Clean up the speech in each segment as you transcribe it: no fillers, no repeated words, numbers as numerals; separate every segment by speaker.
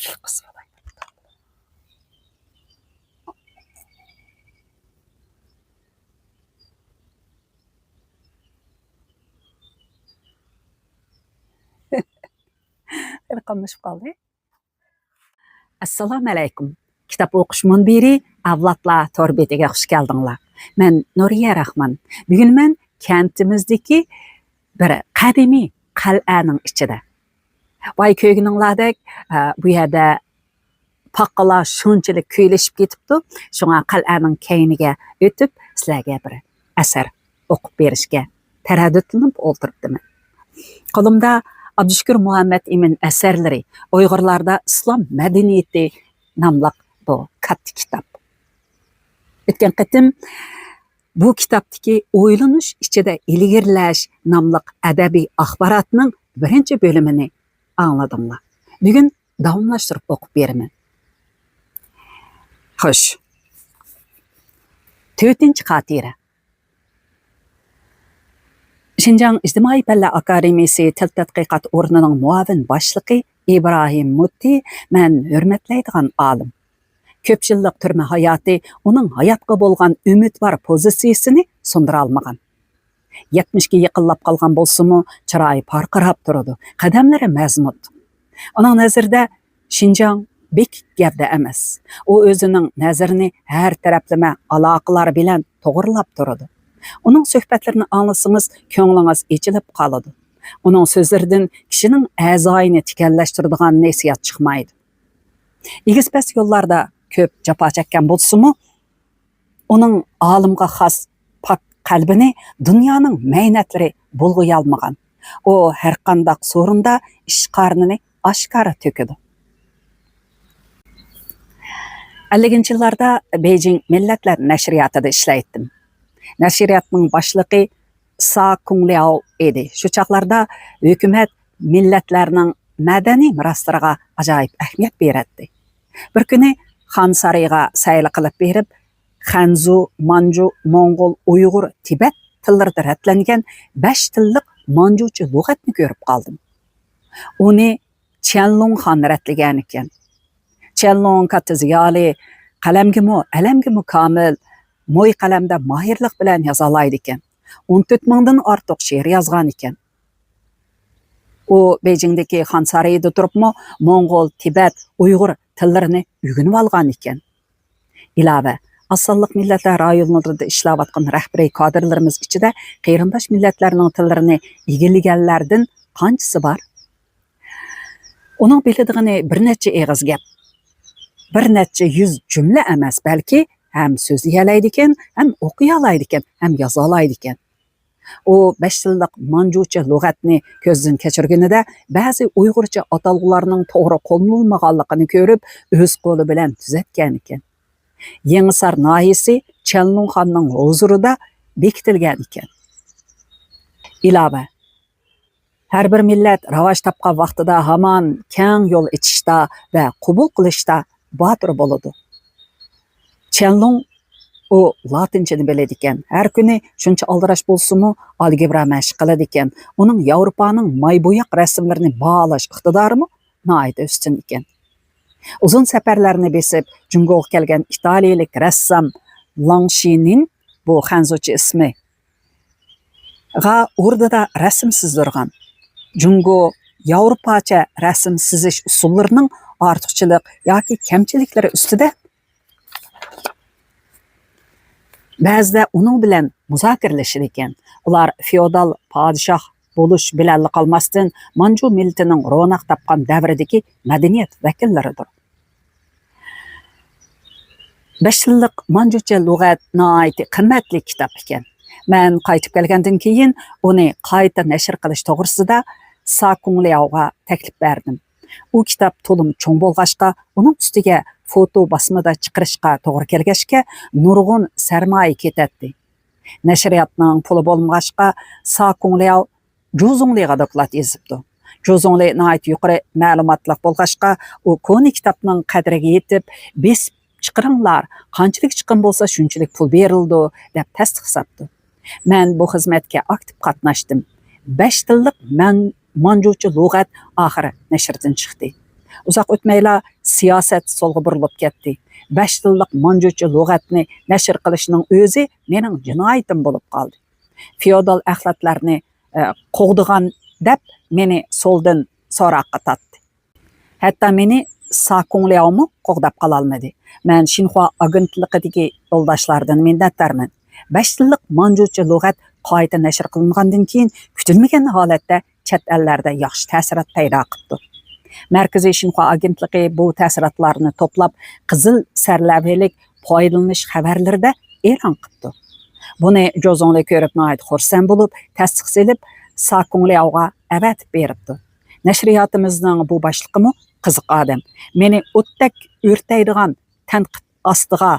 Speaker 1: Şunu kısıp alayım. Qanlaşıp qaldı. Assalamu alaykum. Kitap o'qish munbiri avlodlar tor betiga xush keldinglar. Men Nuriya Rahman. Bugun men kentimizdagi bir qadimiy qal'aning ichida. Voy ko'rganinglardek, bu yerda paqqalar shunchalik kuylashib ketibdi. Shunga qal'aning keyniga o'tib, sizlarga bir asar o'qib berishga taraddudlanib o'tiribdiman. Qo'limda Abdushukur Muhammad Emin asarlari Uyg'urlarda islom madaniyati nomli bu katta kitob. O'tgan qatim bu kitobdagi o'ylanish ichida ilgirlash nomli adabiy axborotning birinchi bo'limini angladinglar. Bugun davomlashtirib o'qib beraman. Xo'sh. 4-xotira. Şinjan İctimai Fanlar Akademiyasi Til tadqiqot o'rnining muavin boshlig'i İbrahim Mutti men hurmatlaydigan olim. Ko'p yillik turma hayoti uning hayotga bo'lgan umidvor pozitsiyasini sundira olmagan. 70 ga yaqinlab qolgan bo'lsa-mu, chiroyi parqirab turadi, qadamlari mazmut. Uning nazarida Şinjan bekik gavda emas. U o'zining nazarini har taraflama aloqalar bilan to'g'rilab turadi. Uning suhbatlarini anglasangiz, ko'nglingiz echilib qoladi. Uning so'zlaridan kishining a'zoyini tikanlashtiradigan nasihat chiqmaydi. Egiz-pas yo'llarda ko'p jafo chekkan bo'lsa-mu, uning olimga xos pok qalbini dunyoning maynatlari bulg'ay olmagan. U har qanday so'rinda ish qornini oshkora to'kadi. 50-yillarda Beijing Millatlar nashriyatida ishlaydim. Nashriyatning boshlig'i Sa Kungliao edi. Shu chaqlarda hukumat millatlarning madaniy meroslariga ajoyib ahamiyat beradi. Bir kuni Xan saroyiga sayl qilib berib, Xanzu, Manju, Mongol, Uyg'ur, Tibet tillarida ratlangan 5 tillik manjucha lug'atni ko'rib qoldim. Uni Qianlong xon ratlagan ekan. Qianlong katta ziyoli, qalamgimi, alamgimi komil, mo'y qalamda mahirlik bilan yoza oladi ekan. 14 mingdan ortiq she'r yozgan ekan. U Beijingdagi Xon saroyida turibmi, Mongol, Tibet, Uyg'ur tillarini o'rganib olgan ekan. Ilova, Osonliq millatlar rayonlarida ishlayotgan rahbariy kadrlarimiz ichida qarindosh millatlarning tillarini egallaganlardan qanchasi bor? Uning biladiğini bir necha eg'iz gap, bir necha yuz jumla emas, balki hem so'zlayoladi ekan, hem o'qiyolaydi ekan, hem yozolaydi ekan. U 5 tillik manjucha lug'atni ko'zdan kechirganida ba'zi uyg'urcha atalg'ularning to'g'ri qo'llanilmaganligini ko'rib, o'z qo'li bilan tuzatgan ekan. Yangisar noyisi Qianlong xonning huzurida bekitilgan ekan. Ilova, har bir millat rivoj topgan vaqtida hamon keng yo'l ichishda va qabul qilishda botir bo'ladi. Qianlong u latinchani biladi ekan. Har kuni shuncha aldirash bo'lsa-mu, algebra mashq qiladi ekan. Uning Yevropaning maybo'yoq rasmlarini bog'lash iqtidorimi noita ustun ekan. Uzun safarlarni besib, Jungoga kelgan italiyalik rassom Langshinin bu xanzucha ismi ga o'rnida rasm sizdirgan. Jungo Yevropacha rasm sizish usullarining ortiqchilik yoki kamchiliklari ustida ba'zida uning bilan muzokiralashar ekan. Ular feodal podshoh bo'lish bilan qolmasdan Manju millatining ro'naq topgan davridagi madaniyat vakillaridir. 5 tillik manjucha lug'at nihoyatda qimmatli kitob ekan. Men qaytib kelgandan keyin uni qayta nashr qilish to'g'risida Sa Kungliaoga taklif berdim. U kitob to'lim cho'ng bo'lg'achqa, uning ustiga foto basmada chiqarishga to'g'ri kelgachga nurg'un sarmoya ketadi. Nashriyatning puli bo'lmag'achqa Sa Kungliao Juzongliga doklad yozibdi. Juzongli nihoyat yuqori ma'lumotli bo'lg'achqa, u koni kitobning qadriga yetib, besib chiqaringlar, qanchalik chiqim bo'lsa shunchalik pul berildi deb tasdiqlabdi. Men bu xizmatga aktiv qatnashdim. 5 tillik manjucha lug'at oxiri nashrdan chiqdi. Uzoq o'tmayla siyosat so'lga burilib ketdi. 5 tillik manjucha lug'atni nashr qilishning o'zi mening jinoyatim bo'lib qoldi. Feodal axlatlarni qo'g'digan deb meni so'ldan so'roqqa tatdi. Hatto meni Sakungliaomu qo'g'dab qololmadi. Men Xinhua agentligidagi yo'ldoshlardan minnatdorman. 5 tillik manjucha lug'at qayta nashr qilingandan keyin kutilmagan holatda chet ellarda yaxshi ta'sirot paydo qildi. Markaziy Xinhua agentligi bu ta'sirotlarni to'plab qizil sarlavhalik foydalanish xabarlarida e'lon qildi. Buni Jozonli ko'rib nihoyat xursand bo'lib, tasdiq selib Sakungliaoga avatib beribdi. Nashriyotimizning bu boshlig'imi qiziq odam. Meni o'tdak o'rtaydigan tanqid ostiga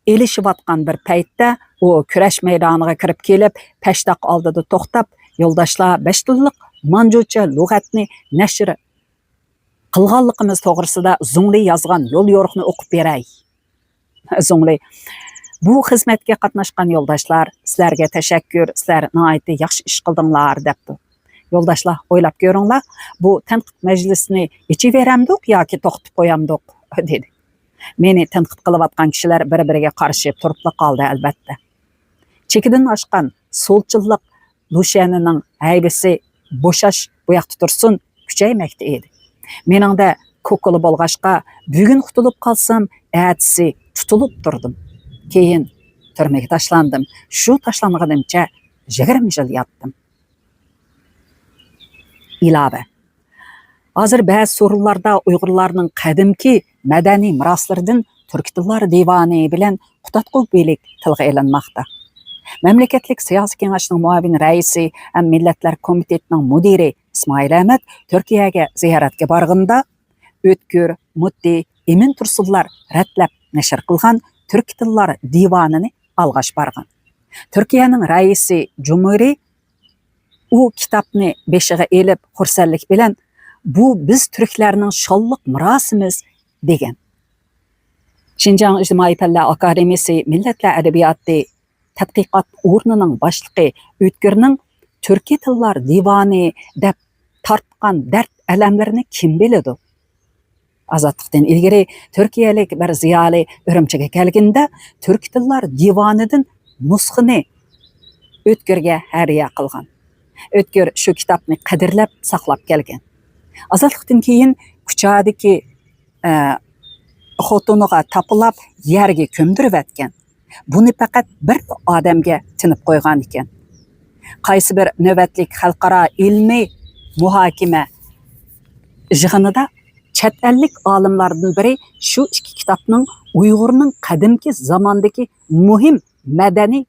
Speaker 1: elishayotgan bir paytda u kurash maydoniga kirib kelib, pashtoq oldida to'xtab, yo'ldoshlar 5 tillik manjucha lug'atni nashr qilganligimiz to'g'risida Zungli yozgan yo'l yo'riqni o'qib beray. Zungli: bu xizmatga qatnashgan yo'ldoshlar, sizlarga tashakkur, sizlar nihoyat yaxshi ish qildinglar debdi. Yo'ldoshlar, o'ylab ko'ringlar, bu tanqid majlisini ichiveramdik yoki to'xtatib qo'yamdik dedi. Meni tanqid qilayotgan kishilar bir-biriga qarshi turib qoldi albatta. Chekidan oshgan so'lchillik Lushanining haybisi bo'shash bu yoqda tursin kuchaymoqda edi. Meningda ko'kili bo'lg'ashqa bugun qutulib qolsam, atisi tutulib turdim. Keyin turmaga tashlandim. Shu tashlanganimcha 20 yil yotdim. İlave. Hozir ba'zi so'rovlarda Uyg'urlarning qadimki madaniy meroslaridan Turk tillari divani bilan qutatquv belik tilga ilinmoqda. Mamlakatlik siyosiy kengashining muavin raisi ham millatlar komitetining mudiri İsmail Ahmed Turkiyaga ziyoratga borganda o'tkir, muddi, Emin Tursunlar ratlab nashr qilgan Turk tillari divanini alg'ash borgan. Turkiyaning raisi Cumhuri u kitobni beshiga elib xursandlik bilan bu biz turklarning shonliq mirosimiz degan. Xinjiang ijtimoiy fanlar akademiyasi millatlar adabiyoti tadqiqot o'rnining boshlig'i O'tkirning Turkiy tillar divani deb tortgan dard alamlarini kim biladi? Ozodlikdan ilgari Turkiyalik bir ziyoli Urumchiga kelganda Turk tillar divanidan nusxini O'tkirga hadiya qilgan. O'tkir shu kitobni qadrlab saqlab kelgan. Ozodlikdan keyin kuchadagi xotiniga tapilab yerga ko'mdirib atgan. Buni faqat bir odamga tinib qo'ygan ekan. Qaysi bir navbatlik xalqaro ilmiy muhokama yig'inida chet ellik olimlardan biri shu ikki kitobning Uyg'urning qadimki zamondagi muhim madaniy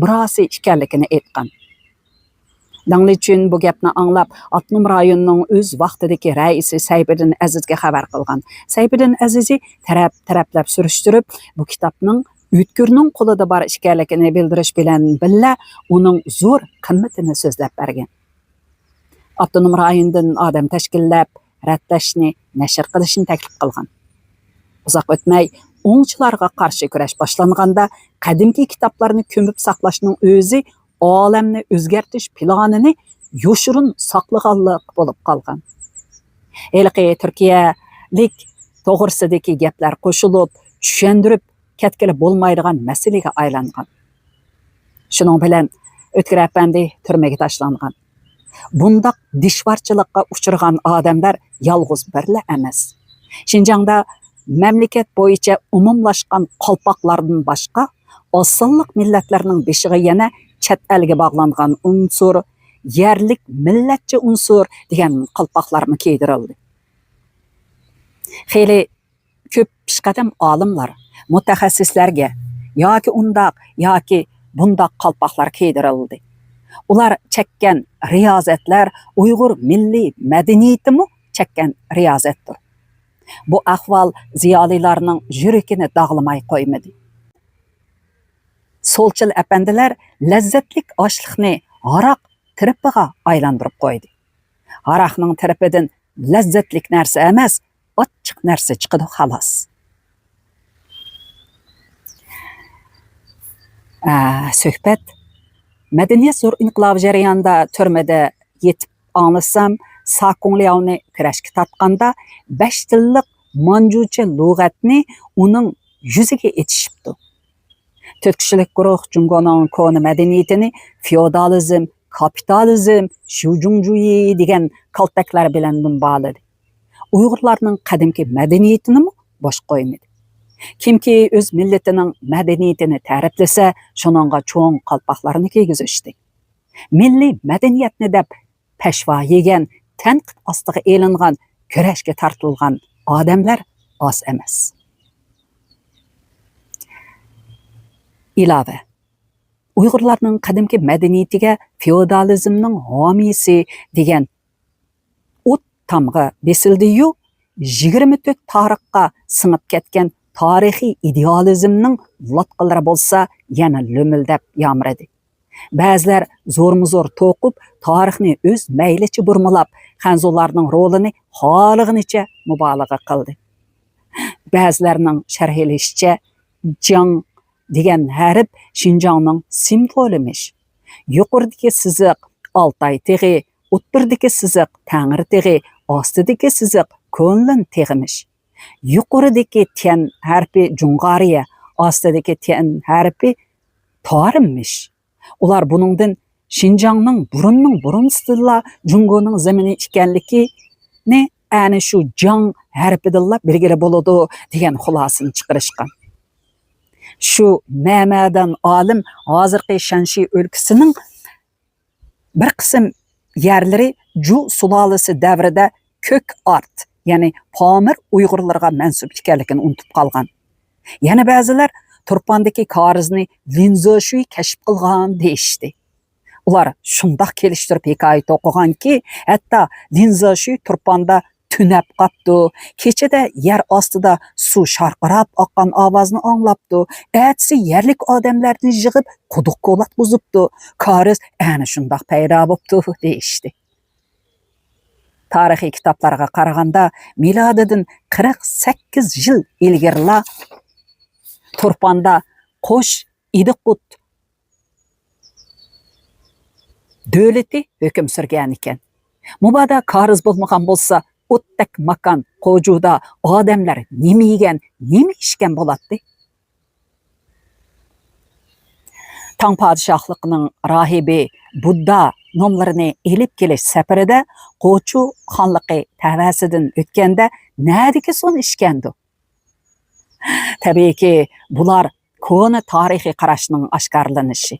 Speaker 1: merosi ekanligini aytgan. Danglichun bu gapni anglab, Atnum rayonining o'z vaqtidagi raisi Saybiddin Azizga xabar qilgan. Saybiddin Azizi taraplab surishtirib, bu kitobning O'tkirning qo'lida bor ekanligini bildirish bilan billa uning zo'r qimmatini so'zlab bergan. Atnum rayonidan odam tashkillab, ratlashni, nashr qilishni taklif qilgan. Uzoq o'tmay, o'ngchilarga qarshi kurash boshlanganda, qadimki kitoblarni ko'mib saqlashning o'zi olamni o'zgartirish planini yo'shirin saqlaganlik bo'lib qolgan. Elqi Turkiyalik to'g'risidagi gaplar qo'shilib, tushuntirib ketkili bo'lmaydigan masalaga aylangan. Shuning bilan O'tkir apandi turmaga tashlangan. Bundaq dishvarchilikqa uchirgan odamlar yolg'iz birla emas. Xinjiangda mamlakat bo'yicha umumlashgan qalpoqlardan boshqa osonliq millatlarning beshiga yana chet elga bog'langan unsur, yerlik millatcha unsur degan qalpoqlarni kiydirildi. Xeyli ko'p pishqadam olimlar, mutaxassislarga yoki undaq yoki bundaq qalpoqlar kiydirildi. Ular chekkan riyozatlar Uyg'ur milliy madaniyatimi chekkan riyozatdir. Bu ahvol ziyolilarning yuragini dog'lamay qo'ymadi. So'lchil apandilar lazzatlik oshliqni aroq tiripiga aylantirib qo'ydi. Aroqning tiripidan lazzatlik narsa emas, ochiq narsa chiqadi xolos. Suhbat madaniyat zo'r inqilob jarayonida turmada yetib anglasam, Sakungliao'ni kurashga tortganda 5 tillik manjucha lug'atni uning yuziga etishibdi. 4 kishilik guruh Jungoning koni madaniyatini feodalizm, kapitalizm, shujungjuyi degan kaltaklar bilan bağladı. Uyg'urlarning qadimki madaniyatini bosh qo'ymadi. Kimki o'z millatining madaniyatini ta'riflasa, shuningga cho'ng qalpoqlarni kiygizishdi. Milliy madaniyatni deb peshvo yegan, tanqid ostiga elingan, kurashga tortilgan odamlar oz emas. Ilova. Uyg'urlarning qadimki madaniyatiga feodalizmning homiysi degan o't tamg'i besildi-yu, 24 tarixqa singib ketgan tarixiy idealizmning lotqilari bo'lsa, yana lo'mildab yamradi. Ba'zilar zo'rma-zo'r to'qib, tarixni o'z maylicha burmalab, xanzolarning rolini xolig'inicha mubolag'a qildi. Ba'zilarning sharhlashicha, jang degan harf Xinjiangning simvolimish. Yuqoridagi siziq Altay teg'i, o'ttirdagi siziq Tangri teg'i, ostidagi siziq Ko'nlin teg'imish. Yuqoridagi tian harfi Jungariya, ostidagi tian harfi Tarimmish. Ular buningdan Xinjiangning burunsidilla Jungoning zamini ekanligini ana shu jang harfidilla belgili bo'ladi degan xulosani chiqarishgan. Şu Ma'madan olim hozirgi Shanxi o'lkasining bir qism yerlari Ju sulolasi davrida ko'k art, ya'ni Pamir Uyg'urlarga mansub ekanligini unutib qolgan. Yana ba'zilar Turpandagi Karizni Linzoshuy kashf qilgan deyishdi. Ular shundoq kelishtirib hikoya o'qiganki, hatto Linzoshuy Turpanda tünab qapdı, kechada yer ostida suv sharqirab oqqan ovozni anglabdi, atsi yerlik odamlarni yig'ib quduq qo'latqizibdi, Kariz ana shundoq paydo bo'libdi deyishdi. Tarixiy kitoblarga qaraganda milodidan 48 yil ilgirla Turpanda Qo'sh Idiqut davlati hukm surgan ekan. Mubada Kariz bo'lmagan bo'lsa, o'tdak makan qo'juda odamlar nima yegan, nima ichgan bo'ladi? Tang podshohligining rohibi Budda nomlarini elib kelish safarida Qo'chu xonligi tavasidan o'tganda nadiki son ichgandi. Tabiiyki, bular ko'na tarixiy qarashning oshkorlanishi.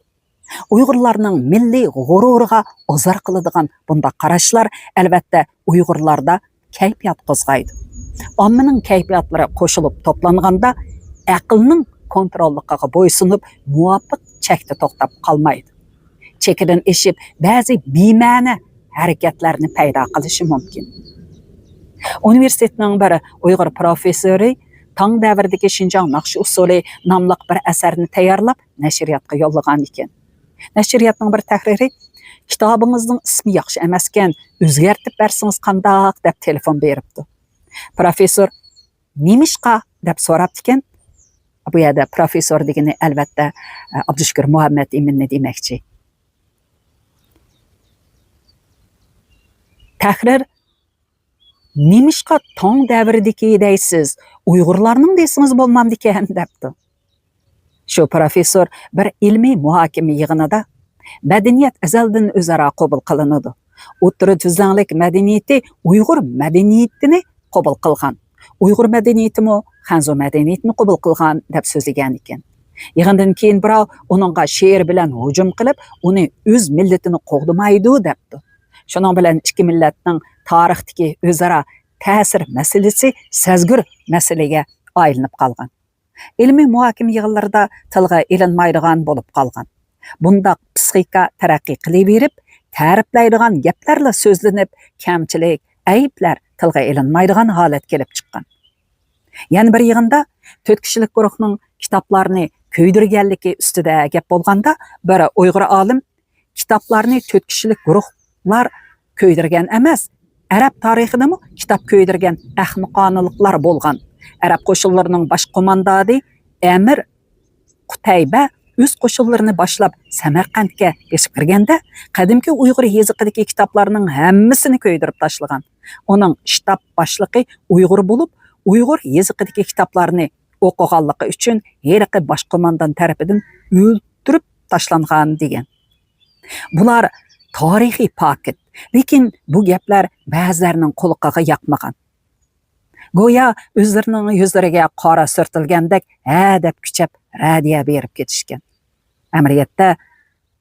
Speaker 1: Uyg'urlarning milliy g'ururiga ozor qiladigan bunda qarashlar albatta Uyg'urlarda kayfiyat qo'zg'aydi. Ommaning kayfiyatlari qo'shilib to'planganda aqlning kontrolligiga bo'ysunib, muvofiq chekda to'xtab qolmaydi. Chekidan eshib ba'zi bema'ni harakatlarni paydo qilishi mumkin. Universitetning bir Uyg'ur professori Tang davridagi Xinjiang naqshi usuli nomli bir asarni tayyorlab nashriyotga yo'llagan ekan. Nashriyotning bir tahriri kitobingizning ismi yaxshi emas ekan, o'zgartib bersangiz qandoq deb telefon beribdi. Professor "Nimishqa?" deb so'rabdi ekan. Bu yerda professor degani albatta Abdushukur Muhammad Eminni demoqchi. Tahrir "Nimishqa Tong davridagi deysiz, Uyg'urlarning deysiz bo'lmamdi ekan" debdi. Shu professor bir ilmiy muhokama yig'inida madaniyat azaldan o'zaro qabul qilinadi. O'ttiri tuzlanlik madaniyati Uyg'ur madaniyatini qabul qilgan. Uyg'ur madaniyatimi Xanzo madaniyatini qabul qilgan deb so'zlagan ekan. Yig'indan keyin birov uningga she'r bilan hujum qilib, uni o'z millatini qo'g'damaydi debdi. Shuning bilan ikki millatning tarixdagi o'zaro ta'sir masalasi sezgur masalaga aylanib qolgan. Ilmiy muhokama yig'inlarida tilga ilinmaydigan bo'lib qolgan. Bunda psixika taraqqiy qilaverib, ta'riflaydigan gaplarla so'zlanib, kamchilik, ayblar tilga ilinmaydigan holat kelib chiqqan. Yana bir yig'inda 4 kishilik guruhning kitoblarni ko'ydirganligi ustida gap bo'lganda, bir Uyg'ur olim kitoblarni 4 kishilik guruhlar ko'ydirgan emas, arab tarixidami kitob ko'ydirgan ahmoqonliklar bo'lgan. Arab qo'shinlarining bosh qo'mondoni Amir Qutayba o'z qo'shinlarini boshlab Samarqandga yetib kirganda, qadimgi Uyg'ur yeziqidagi kitoblarning hammasini ko'ydirib tashlagan. Uning shtab boshlig'i Uyg'ur bo'lib, Uyg'ur yeziqidagi kitoblarni o'qiganligi uchun heriqi bosh qo'mondon tarafidan o'ldirib tashlangan degan. Bular tarixiy paket, lekin bu gaplar ba'zilarning quloqiga yoqmagan. Go'yo o'zlarining yuzlariga qora surtilgandek deb kuchab radiya berib ketishgan. Amaliyotda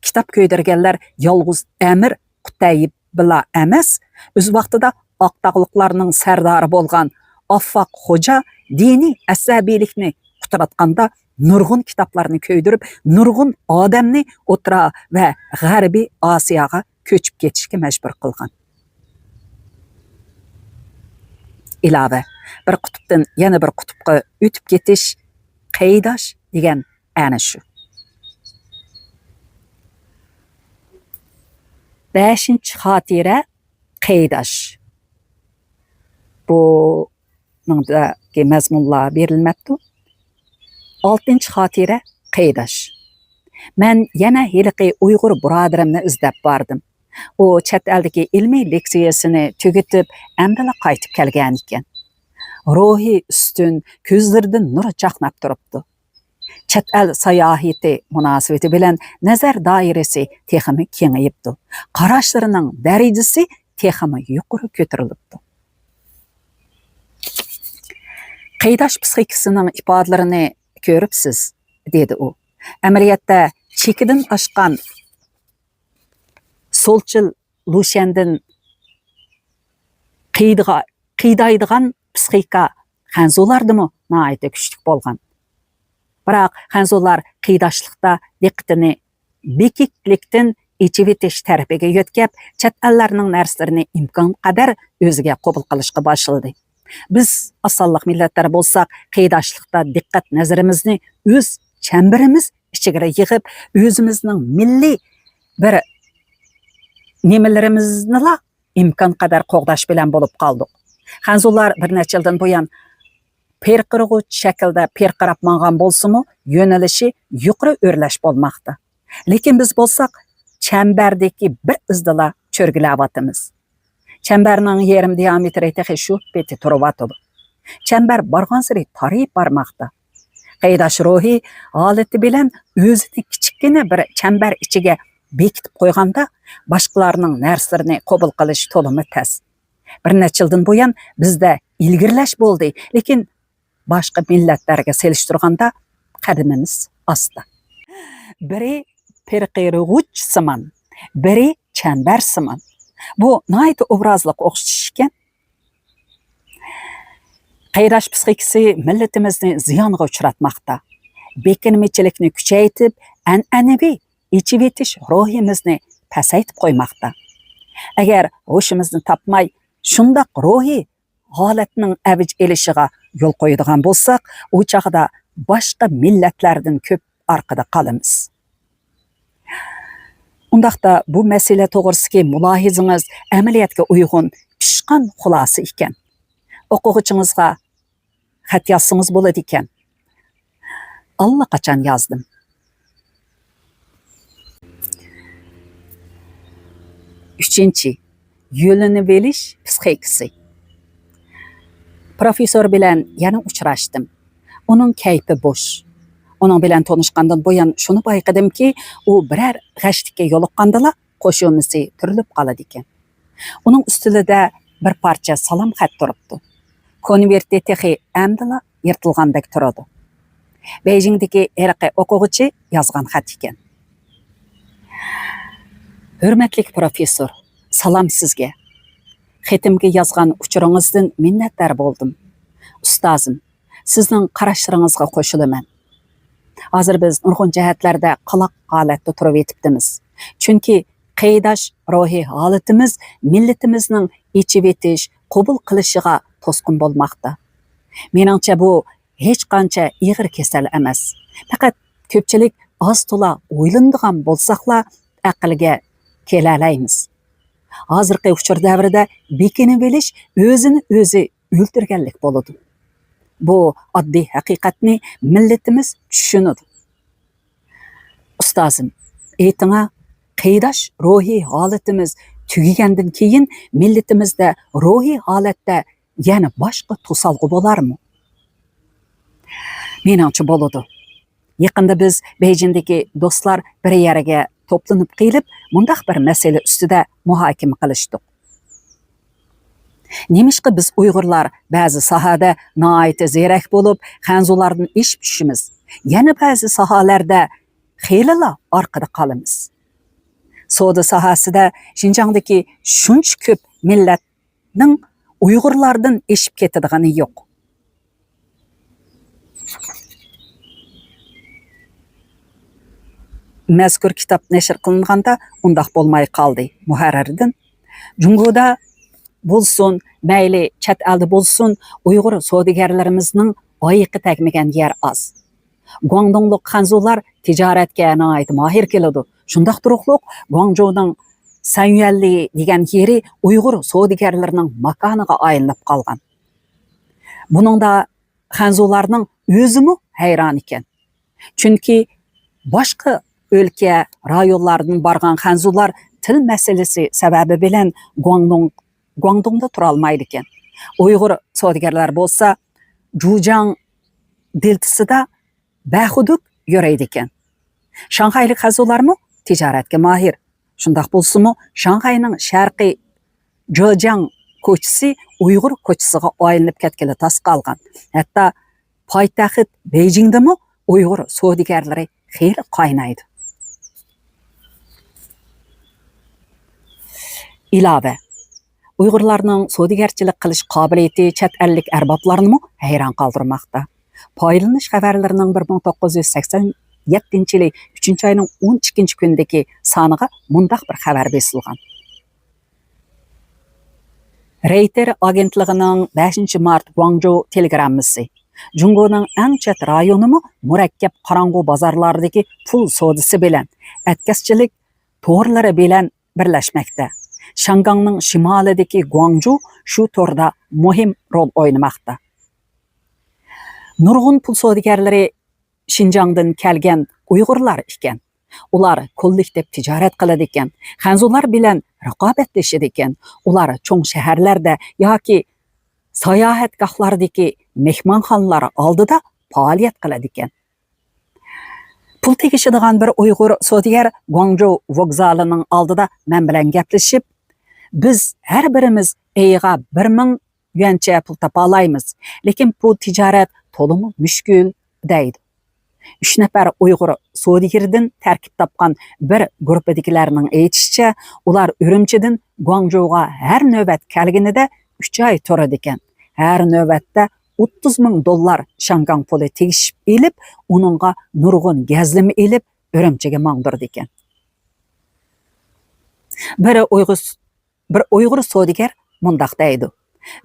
Speaker 1: kitob ko'ydirganlar yolg'iz Amir Qutayib bila emas, o'z vaqtida oqtog'liqlarning sardori bo'lgan Affoq Xo'ja diniy asabiylikni quturatganda nurg'un kitoblarni ko'ydirib, nurg'un odamni O'rta va G'arbiy Osiyoga ko'chib ketishga majbur qilgan. Ilova bir qutbdan yana bir qutbga o'tib ketish qaydosh degan ana shu. 5-xotira qaydosh. Bu ningdagi mazmunlar berilmabdi. 6-xotira qaydosh. Men yana heliqi Uyg'ur birodarimni izlab bordim. O chet eldagi ilmiy leksiyasini tugatib, amdala qaytib kelgan ekan. Ruhi üstün, ko'zlaridan nur chaqnab turibdi. Chet el sayohati munosabati bilan nazar doirasi texmi kengayibdi. Qarashlarining darajasi texmi yuqori ko'tarilibdi. Qaydosh psixikasining ifodalarini ko'ribsiz, dedi u. Amaliyotda chekidan oshgan Solchil Lushandin qiydaydigan psixika Xanzolardimi nihoyatda kuchli bo'lgan. Biroq Xanzolar qiydoshlikda diqqatini bekiklikdan ichivetish tarafiga yo'tkab, chet ellarning narsalarni imkon qadar o'ziga qabul qilishga boshladi. Biz osonliq millatlar bo'lsak, qiydoshlikda diqqat nazarimizni o'z chambarimiz ichiga yig'ib, o'zimizning milliy bir nimalarimizni imkon qadar qo'g'dash bilan bo'lib qoldik. Xanzolar bir necha yildan buyon perqirg'uch shaklda perqirab mangan bo'lsa-mu, yo'nalishi yuqori o'rlash bo'lmoqda. Lekin biz bo'lsak, chambardagi bir izdala cho'rgilayapmiz. Chambarning yarim diametri tehi shu beti turibdi. Chambar borgan sari tarib bormoqda. Qaydosh ruhi holati bilan o'zini kichikgina bir chambar ichiga bekitib qo'yganda, boshqalarning narsalarini qabul qilish to'limi tas. Bir necha yildan buyon bizda ilgirlash bo'ldi, lekin boshqa millatlarga selishtirganda qadamimiz asta. Biri perqirg'uch simon, biri chambar simon. Bu nihoyat obrazliq o'xshatish ekan. Qaydosh psixikasi millatimizni ziyonga uchratmoqda. Bekinmachilikni kuchaytirib, an'anaviy ichivetish ruhimizni pasaytib qo'ymoqda. Agar hoshimizni topmay, shundoq ruhiy holatning avj elishiga yo'l qo'yadigan bo'lsak, u chaqda boshqa millatlardan ko'p orqada qolamiz. Undaqda bu masala to'g'risidagi mulohizingiz amaliyotga uyg'un pishqan xulosa ekan. O'quvchingizga xat yozsangiz bo'ladi ekan. Allaqachon yozdim. Uchinchi, yo'lini bilish psixikasi. Professor bilan yana uchrashdim. Uning kayfi bo'sh. Uning bilan tanishgandan buyon shuni payqadimki, u biror g'ashtikka yo'liqqandala qo'shimisi turilib qoladi ekan. Uning ustida bir parcha salom xat turibdi. Konvertda texi amdala yirtilgandek turadi. Beijingdagi erqi o'quvchi yozgan xat ekan. Hurmatli professor, salom sizga. Xatimga yozgan uchuringizdan minnatdor bo'ldim. Ustozim, sizning qarashlaringizga qo'shilaman. Hozir biz nurg'un jihatlarda qaloq holatda turib yetibdimiz. Chunki qaydosh ruhiy holatimiz millatimizning ichivetish, qabul qilishiga to'sqin bo'lmoqda. Meningcha bu hech qancha ig'ir kasal emas. Faqat ko'pchilik oz to'la o'ylanadigan bo'lsaqla aqlga kelalaymiz. Hozirgi uchur davrida bekinib bilish o'zini o'zi o'ldirganlik bo'ladi. Bu oddiy haqiqatni millatimiz tushunadi. Ustozim, aytinga qiydash ruhiy holatimiz tugagandan keyin millatimizda ruhiy holatda yana boshqa to'salg'i bo'larmi? Menimcha bo'ladi. Yaqinda biz Beyjindagi do'stlar bir yeriga to'planib qilib, mundaq bir masala ustida muhokama qilishdik. Nemishqa biz Uyg'urlar ba'zi sohada noayta zerak bo'lib, xanzulardan ish pishimiz. Yana ba'zi sohalarda xeylilar orqada qolamiz. Savdo sohasida Xinjiangdagi shuncha ko'p millatning Uyg'urlardan eshib ketadigani yo'q. Mazkur kitob nashr qilinganda undaq bo'lmay qoldi. Muharrirdan Jungoda bo'lsin, mayli chet elda bo'lsin, Uyg'ur savdogarlarimizning oyiqi tegmagan yer oz. Guangdonglik xanzular tijoratga nihoyat mohir keladi. Shundaq turuqliq Guangzhouning Sanyuanli degan yeri Uyg'ur savdogarlarining makoniga aylanib qolgan. Buningda xanzularning o'zimi hayron ekan. Chunki boshqa o'lka rayonlardan borgan xanzular til masalasi sababi bilan Guangdongda tura olmaydi ekan. Uyg'ur savdogarlar bo'lsa, Zhujiang deltasida baxuduk yuraydi ekan. Shanxaylik xanzularmi tijoratga mahir. Shundaq bo'lsa-mu, Shanxayning sharqiy Zhejiang ko'chasi Uyg'ur ko'chasiga aylanib ketgili tas qolgan. Hatto poytaxt Beyjingdami Uyg'ur savdogarlari xeyli qaynaydi. Ilova Uyg'urlarning savdogarchilik qilish qobiliyati chet ellik arboblarni hayron qoldirmoqda. Foydalanish xabarlarining 1987-yil 3-oyning 12-kundagi soniga mundaq bir xabar berilgan. Reuters agentligining 5-mart Guangzhou telegrammasi Jungoning eng chet rayonimi murakkab qorong'u bozorlardagi pul savdosi bilan atkazchilik to'rlari bilan birlashmoqda. Shangangning shimolidagi Guangzhou shu to'rda muhim rol o'ynamoqda. Nurg'un pul savdogarlari Xinjiangdan kelgan Uyg'urlar ekan. Ular kollektiv tijorat qiladi ekan, xanzular bilan raqobatlashadi ekan. Ular cho'ng shaharlarda yoki sayohatgohlardagi mehmonxonalar oldida faoliyat qiladi ekan. Pul tegishadigan bir Uyg'ur savdogar Guangzhou vokzalining oldida men bilan gaplashib, biz har birimiz eyiga 1000 yuancha pul topa olamiz, lekin bu tijorat to'liq mushkul deydi. 3 nafar Uyg'ur savdogardan tarkib topgan bir guruhdagilarning aytishicha, ular Urumchidan Guangzhouga har navbat kelganida 3 oy turadi ekan. Har navbatda $30,000 Shangang puli tegishib elib, uningga nurg'un gazlimi elib Urumchiga mangdirdi ekan. Bir Uyg'ur savdogar mundaq deydi.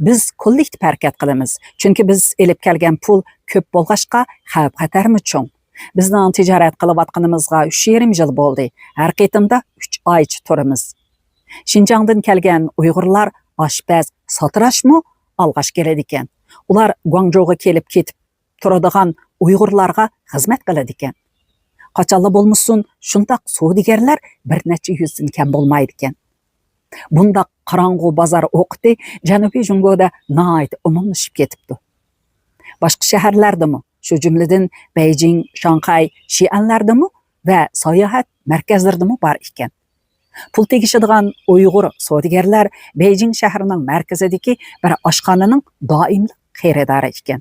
Speaker 1: Biz kollektiv harakat qilamiz, chunki biz elib kelgan pul ko'p bo'lg'ashqa xavf-xatarmi cho'ng. Bizning tijorat qilayotganimizga 3,5 yil bo'ldi. Har qitimda 3 oycha turamiz. Xinjiangdan kelgan Uyg'urlar oshpaz, sotirashmi alg'ash keladi ekan. Ular Guangzhouga kelib ketib turadigan Uyg'urlarga xizmat qiladi ekan. Qachonla bo'lmasin, shundaq savdogarlar bir necha yuzdan kam bo'lmaydi ekan. Bunda qorong'u bozor o'qiti Janubiy Jungoda nihoyat umumlashib ketibdi. Boshqa shaharlardami, shu jumladan Beijing, Shanxay, Xi'anlardami va sayohat markazlaridami bor ekan. Pul tegishadigan Uyg'ur savdogarlar Beijing shahrining markazidagi bir oshxonaning doimli xaridori ekan.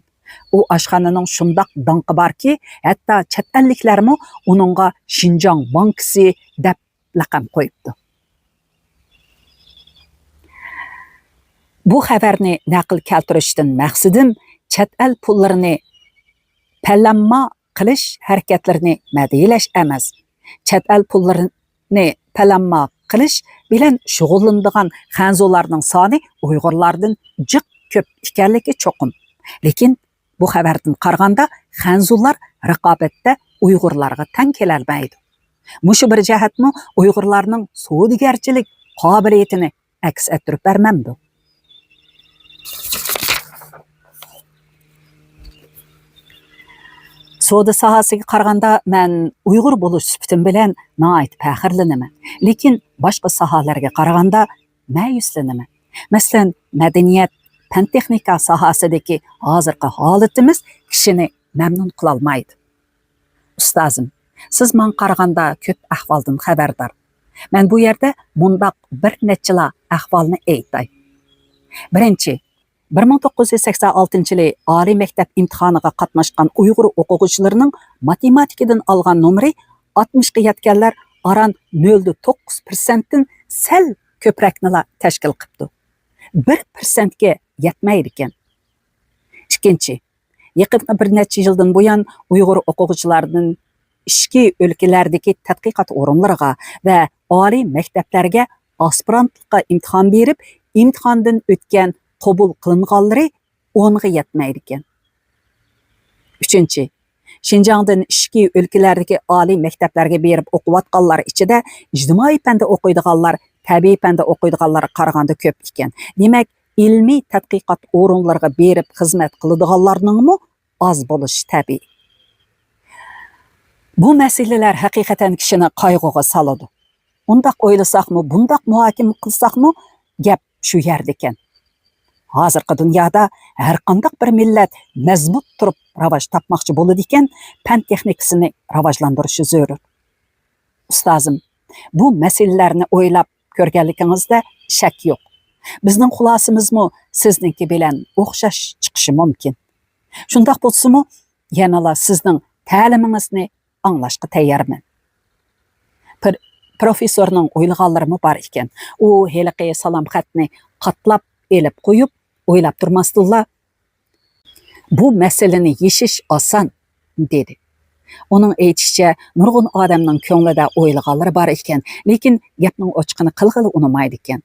Speaker 1: U oshxonaning shundaq danqi borki, hatto chet elliklarmi uningga Xinjiang bankisi deb laqab qo'yibdi. Bu xabarni naql keltirishdan maqsadim chet el pullarini pallanma qilish harakatlarini madiyalash emas. Chet el pullarini pallanma qilish bilan shug'ullanadigan xanzularning soni Uyg'urlardan jiq ko'p ekanligi cho'qim. Lekin bu xabardan qaraganda xanzular raqobatda Uyg'urlarga teng kelolmaydi. Mushu bir jihatmi Uyg'urlarning savdogarchilik qobiliyatini aks ettirib bermamdi. Soda sahasiga qaraganda men Uyg'ur bo'lish sifatim bilan nihoyat faxrlanaman. Lekin boshqa sohalarga qaraganda ma'yuslanaman. Masalan, madaniyat, fan texnika sohasidagi hozirgi holatimiz kishini mamnun qila olmaydi. Ustozim, siz men qaraganda ko'p ahvoldan xabardor. Men bu yerda mundaq bir nechila ahvolni aytay. Birinchi, 1986 yili oliy maktab imtihoniga qatnashgan Uyg'ur o'quvchilarining matematikadan olgan nomeri 60 ga yetganlar aran 0.9% dan sal ko'prakni tashkil qilibdi. 1% ga yetmaydi ekan. Ikkinchi, yaqinqi bir necha yildan buyon Uyg'ur o'quvchilarining ishki o'lkalardagi tadqiqot o'rinlariga va oliy maktablarga aspirantlikqa imtihon berib, imtihondan o'tgan qabul qilinganlari 10 ga yetmaydi ekan. Uchinchi, Şinjandan ishki o'lkalardagi oliy maktablarga berib o'qiyotganlar ichida ijtimoiy fanda o'qiydiganlar, tabiiy fanda o'qiydiganlarga qaraganda ko'p ekan. Demak, ilmiy tadqiqot o'rinlariga berib xizmat qiladiganlarning az bo'lishi tabiiy. Bu masalalar haqiqatan kishini qayg'uga soladi. Undaq o'ylasaqmi, bundaq muhokama qilsaqmi, gap shu yerda ekan. Hozirgi dunyoda har qanday bir millat mazmut turib rivoj topmoqchi bo'ladi ekan, fan texnikasini rivojlantirishi zarur. Ustozim, bu masalalarni o'ylab ko'rganligingizda shak yo'q. Bizning xulosamizmi sizningki bilan o'xshash chiqishi mumkin. Shundaq bo'lsa-mu, yanala sizning ta'limingizni anglashga tayyorman. Professorning o'ylaganlari bor ekan. U heliqi salom xatni qatlab elib qo'yib, o'ylab turmasdilla. Bu masalani yeshish oson, dedi. Uning aytishicha, nurg'un odamning ko'nglida o'ylaganlari bor ekan, lekin gapning ochiqini qilg'ili unamaydi ekan.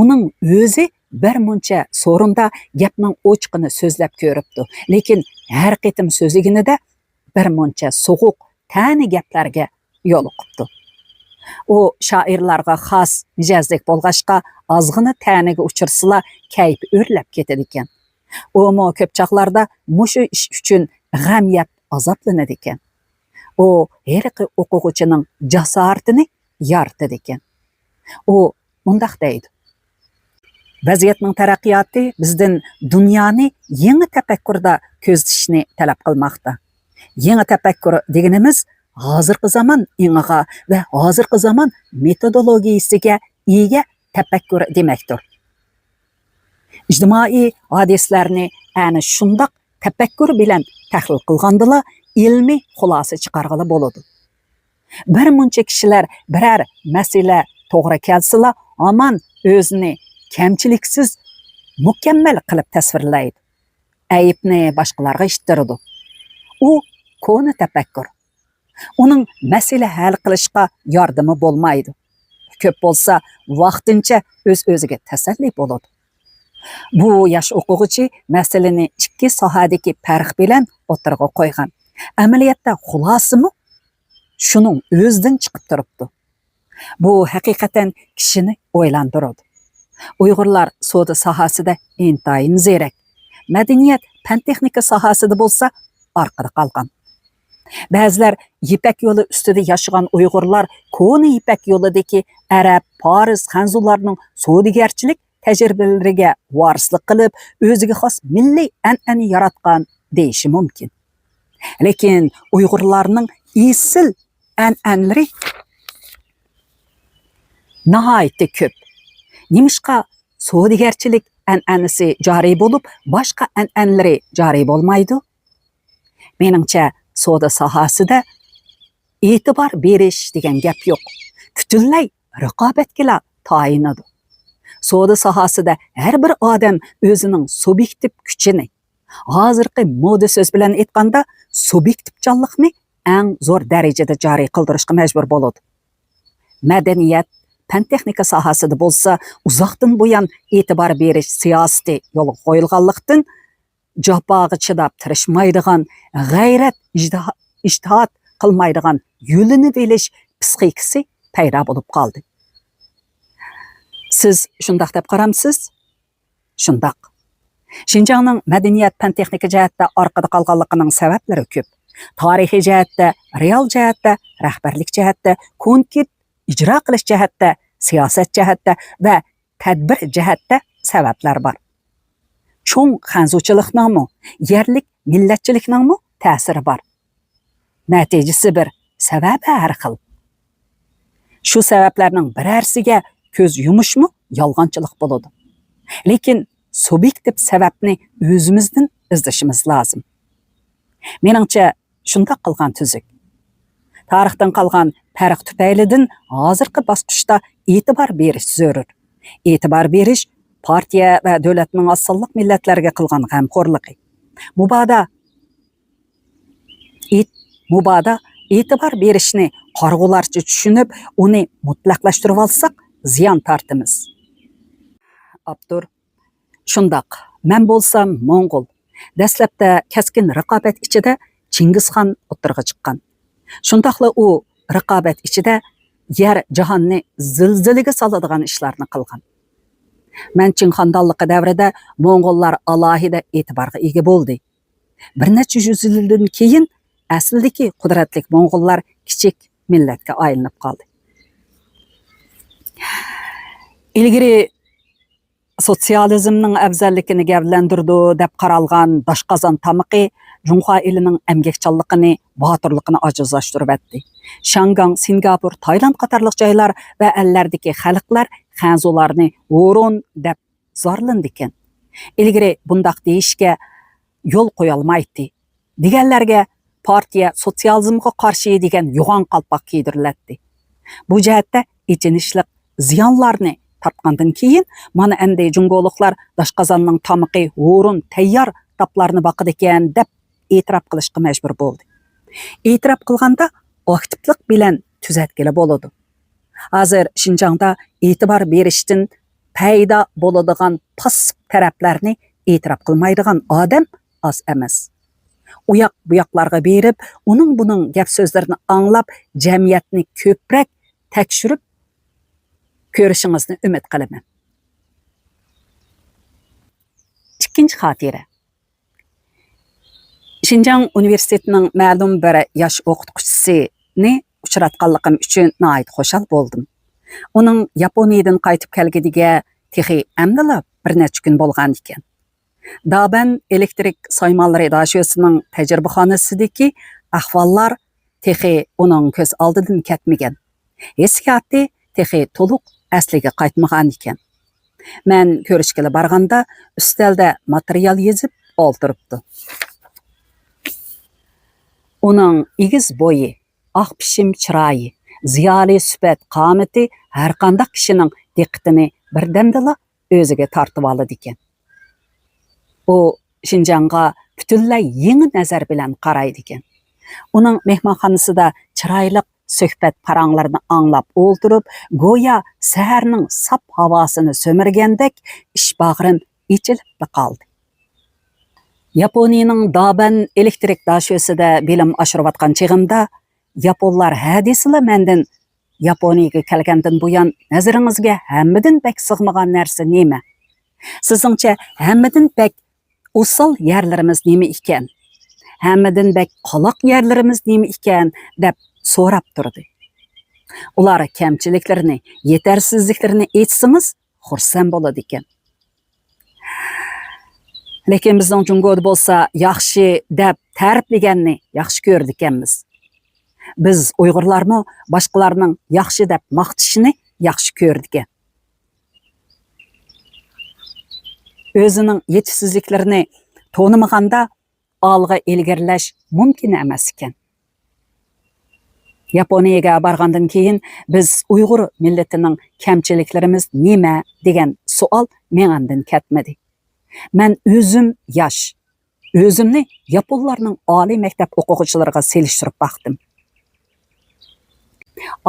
Speaker 1: Uning o'zi bir muncha so'rinda gapning ochiqini so'zlab ko'ribdi, lekin har qitim so'zliginida bir muncha so'g'uq, ta'ni gaplarga yo'liqibdi. U shoirlarga xos mijozlik bo'lg'ashqa ozg'ini ta'niga uchirsila kayfi o'rlab ketadi ekan. U ko'p chaqlarda mushu ish uchun g'am yeb azoblanadi ekan. U har bir o'quvchining jasoratini yoritadi ekan. U mundaq deydi: vaziyatning taraqqiyoti bizdan dunyoni yangi tafakkurda ko'zlashni talab qilmoqda. Yangi tafakkur deganimiz hozirgi zamon ingiga va hozirgi zamon metodologiyasiga ega tafakkur demakdir. Ijtimoiy hadislarni ana shundoq tafakkur bilan tahlil qilgandila ilmiy xulosa chiqarg'ili bo'ladi. Bir muncha kishilar biror masala to'g'ri kelsa, aman o'zini kamchiliksiz mukammal qilib tasvirlaydi. Ayibni boshqalarga ishtiradi. U ko'ni tafakkur. Uning masala hal qilishga yordami bo'lmaydi. Ko'p bo'lsa, vaqtincha o'z-o'ziga tasalli bo'ladi. Bu yosh o'quvchi masalani ikki sohadagi farq bilan o'tirg'a qo'ygan. Amaliyotda xulosimi shuning o'zidan chiqib turibdi. Bu haqiqatan kishini o'ylantiradi. Uyg'urlar savdo sohasida intayin ziyrak. Madaniyat, fan texnika sohasida bo'lsa orqada qolgan. Ba'zilar Ipak yo'li ustida yashagan Uyg'urlar ko'ni Ipak yo'lidagi Arab, Faris, Xanzularning savdogarchilik tajribalariga varislik qilib, o'ziga xos milliy an'ana yaratgan deyishi mumkin. Lekin Uyg'urlarning esil an'analari nihoyatda ko'p. Nimishqa savdogarchilik an'anasi joriy bo'lib, boshqa an'analari joriy bo'lmaydi? Meningcha, savdo sohasida e'tibor berish degan gap yo'q. Butunlay raqobatga tayinadi. Savdo sohasida har bir odam o'zining subyektiv kuchini, hozirgi moda so'z bilan aytganda, subyektivchanlikni eng zo'r darajada joriy qildirishga majbur bo'ladi. Madaniyat, fan texnika sohasida bo'lsa, uzoqdan buyon e'tibor berish siyosati yo'lga qo'yilganlikdan jafoga chidab tirishmaydigan, g'ayrat, ijtihod qilmaydigan yo'lini bilish psixikasi paydo bo'lib qoldi. Siz shundaq deb qaramsiz? Shundaq. Şinjanning madaniyat fan texnika jihatda orqada qolganligining sabablari ko'p. Tarihi jihatda, real jihatda, rahbarlik jihatda, konkret ijro qilish jihatda, siyosat jihatda va tadbir jihatda sabablar bor. Cho'ng xanzuchilikningmi, yerlik millatchilikningmi ta'siri bor. Natijasi bir, sababi har xil. Shu sabablarning birarsiga ko'z yumishmi yolg'onchilik bo'ladi. Lekin subyektiv sababni o'zimizdan izlashimiz lozim. Meningcha shunday qilgan tuzuk. Tarixdan qolgan farq tufaylidan hozirgi bosqichda e'tibor berish zarur. E'tibor berish partiya va davlatning osonliq millatlarga qilgan g'amxo'rligi. Mubada e'tibor berishni qarg'ularcha tushunib, uni mutlaqlashtirib olsak, ziyon tortimiz. Abdur shundoq, men bo'lsam Mo'ng'ul. Dastlabda kaskin raqobat ichida Chingizxon o'tirg'a chiqqan. Shundoqla u raqobat ichida yer jahonni zilzilaga soladigan ishlarni qilgan. Manching xonadonligi davrida Mo'ng'ullar alohida e'tiborga ega bo'ldi. Bir necha yuz yildan keyin aslidagi qudratli Mo'ng'ullar kichik millatga aylanib qoldi. Ilgari sotsializmning afzalligini gavlandirdi deb qaralgan Doshqozon tamiqi Junxo elining emgakchanligini, botirligini ojizlashtirib etdi. Shangang, Singapur, Tayland qatorliq joylar va ellardagi xalqlar xanzularni o'ron deb zorlandi ekan. Ilgari bundaq deyishga yo'l qo'ya olmaydi. Deganlarga partiya sotsializmga qarshi degan yo'g'on qalpoq kiydiriladi. Bu jihatda ichinishliq ziyonlarni tartqandan keyin mana endi jungoliklar Doshqozonning tamiqi o'rin tayyor taplarni baqidi ekan deb e'tirof qilishga majbur bo'ldi. E'tirof qilganda aktivlik bilan tuzatgili bo'ladi. Hozir Xinjiangda e'tibor berishdan paydo bo'ladigan passiv taraflarni e'tirof qilmaydigan odam oz emas. Uyoq buyoqlarga berib, buning gap so'zlarini anglab, jamiyatni ko'proq tekshirib ko'rishingizni umid qilaman. Ikkinchi xotira. Xinjiang universitetining ma'lum bir yosh o'qituvchisini uchratganligim uchun nihoyat xushal bo'ldim. Uning Yaponiyadan qaytib kelganiga texi amdala bir necha kun bo'lgan ekan. Daban elektrik saymonlari idorasining tajribaxonasidagi ahvollar texi uning ko'z oldidan ketmagan. Hissiyoti texi to'liq asliga qaytmagan ekan. Men ko'rishga borganda ustalda material yozib o'ltiribdi. Uning igiz bo'yi, oq pishim chiroyi, ziyoli sifat qomati har qanday kishining diqqatini birdamdala o'ziga tortib oladi ekan. U Xinjiangga butunlay yangi nazar bilan qaraydi ekan. Uning mehmonxonasida chiroyli suhbat paranglarini anglab o'ltirib, go'yo saharning sap havosini so'mirgandek ish bag'rim ichilib qoldi. Yaponiyaning Daban elektrik dashosida bilim oshirayotgan chig'imda yaponlar hadislar mendan Yaponiyaga kelgandan buyon nazaringizga hammadan bak sig'magan narsa nima? Sizingcha hammadan bak usul yerlarimiz nima ekan? Hammadan bak qoloq yerlarimiz nima ekan deb so'rab turdi. Ular kamchiliklarni, yetarsizliklarni aytsangiz, xursand bo'ladi ekan. Lekin bizning jungoda bo'lsa, yaxshi deb ta'riflaganni yaxshi ko'rdi ekanmiz. Biz Uyg'urlarmi boshqalarning yaxshi deb maqtishini yaxshi ko'rdik. O'zining yetishsizliklarini to'nimaganda olg'a ilgirlash mumkin emas ekan. Yaponiyaga borgandan keyin biz Uyg'ur millatining kamchiliklarimiz nima degan savol mendan ketmadi. Men o'zim yosh, o'zimni yaponlarning oliy maktab o'quvchilariga selishtirib baqdim.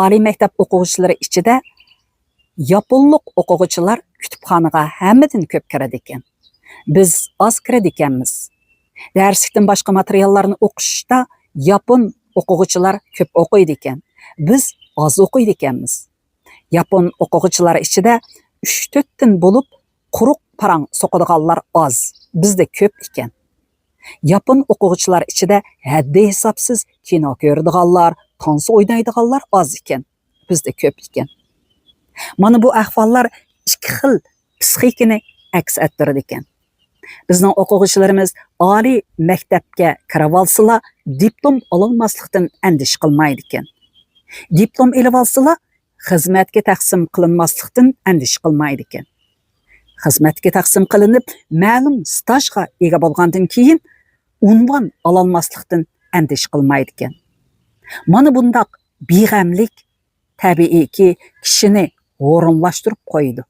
Speaker 1: Oliy maktab o'quvchilari ichida yaponlik o'quvchilar kutubxonaga hammadan ko'p kiradi ekan. Biz oz kiradi ekanmiz. Darslikdan boshqa materiallarni o'qishda yapon o'quvchilar ko'p o'qiydi ekan. Biz oz o'qiydi ekanmiz. Yapon o'quvchilari ichida 3-4 dan bo'lib quruq parang so'qadiganlar oz, bizda ko'p ekan. Yapon o'quvchilar ichida haddi hisobsiz kino ko'radiganlar, tansi o'ynaydiganlar oz ekan, bizda ko'p ekan. Mana bu ahvollar ikki xil psixikani aks ettiradi ekan. Bizning o'quvchilarimiz oliy maktabga kirib olsalar, diplom ololmaslikdan andish qilmaydi ekan. Diplom elib olsalar, xizmatga taqsim qilinmaslikdan andish qilmaydi ekan. Xizmatga taqsim qilinib, ma'lum stajga ega bo'lgandan keyin unvon ololmaslikdan andish qilmaydi ekan. Mana bundaq beg'amlik tabiiyki kishini o'rinlashtirib qo'ydi.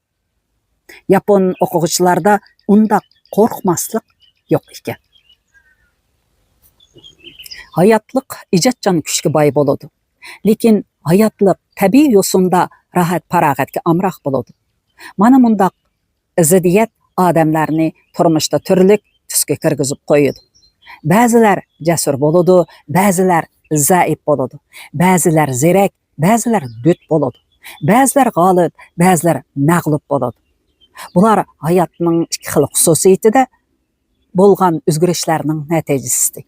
Speaker 1: Yapon o'quvchilarda undaq qo'rqmaslik yo'q ekan. Hayotliq ijodchan kuchga boy bo'ladi. Lekin hayotliq tabiiy yo'sinda rahat farog'atga amroq bo'ladi. Mana bundaq ziddiyat odamlarni turmushda turli tusga kirgizib qo'yadi. Ba'zilar jasur bo'ladi, ba'zilar zaif bo'ladi, ba'zilar zerak, ba'zilar dut bo'ladi, ba'zilar g'olib, ba'zilar mag'lub bo'ladi. Bular hayotning ikki xil xususiyatida bo'lgan o'zgarishlarning natijasidir.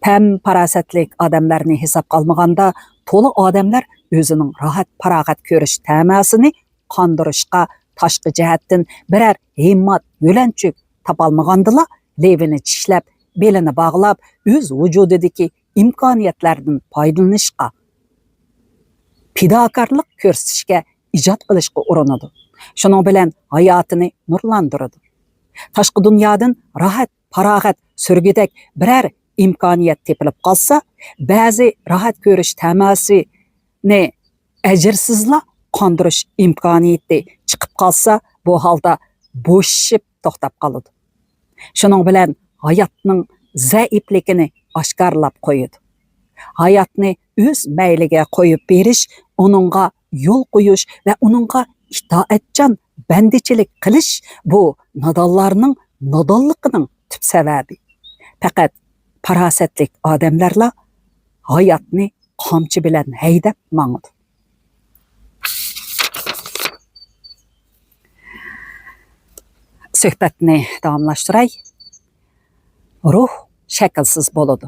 Speaker 1: Pam farosatlik odamlarni hisobga olmaganda, to'liq odamlar o'zining rohat farog'at ko'rish tamasini qondirishga tashqi jihatdan biror himmat yo'lanchuk topolmagandilar, levini tishlab, belini bog'lab, o'z vujudidagi imkoniyatlardan foydalanishga, fidokorlik ko'rsatishga, ijod qilishga urinadi. Shuning bilan hayotini nurlantiradi. Tashqi dunyodan rohat farog'at surgidak biror imkoniyat tepilib qolsa, ba'zi rohat ko'rish tamasini ajrsizla qondirish imkoniyati chiqib qolsa, bu holda bo'shib to'xtab qoladi. Shuning bilan hayotning zaifligini oshkorlab qo'yadi. Hayotni o'z mayliga qo'yib berish, uningga yo'l qo'yish va uningga itoatchan bandichilik qilish bu nodonlarning nodonligining tub sababi. Faqat farosatlik odamlarla hayotni qamchi bilan haydab mangadi. Suhbatni davomlashtiray. Ruh shaklsiz bo'ladi.